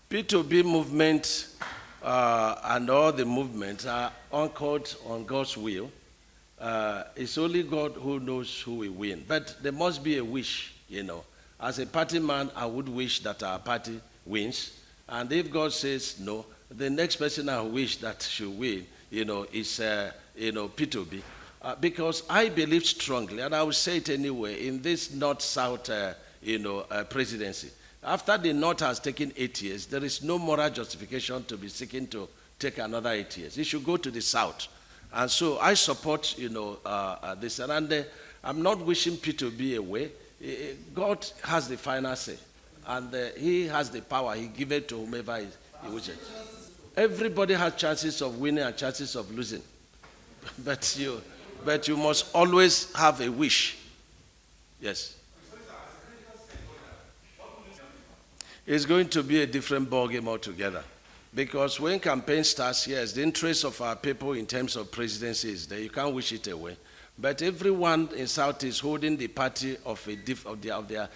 P2B movement and all the movements are anchored on God's will. It's only God who knows who will win. But there must be a wish, As a party man, I would wish that our party wins. And if God says no, the next person I wish that should win, is, P2B. Because I believe strongly, and I will say it anyway, in this North-South, presidency. After the North has taken 8 years, there is no moral justification to be seeking to take another 8 years. It should go to the South. And so I support, this. And I'm not wishing P2B away. God has the final say. And he has the power. He gives it to whomever he wishes. Everybody has chances of winning and chances of losing. But you must always have a wish. Yes. It's going to be a different ballgame altogether. Because when campaign starts, yes, the interest of our people in terms of presidency is there. You can't wish it away. But everyone in South is holding the party of their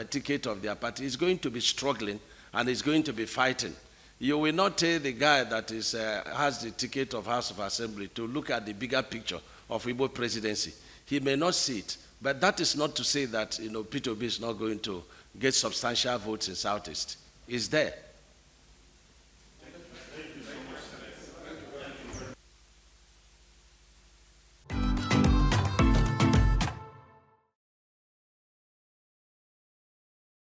ticket of their party is going to be struggling and is going to be fighting. You will not tell the guy that has the ticket of House of Assembly to look at the bigger picture of Igbo presidency. He may not see it, but that is not to say that P2B is not going to get substantial votes in Southeast. It's there.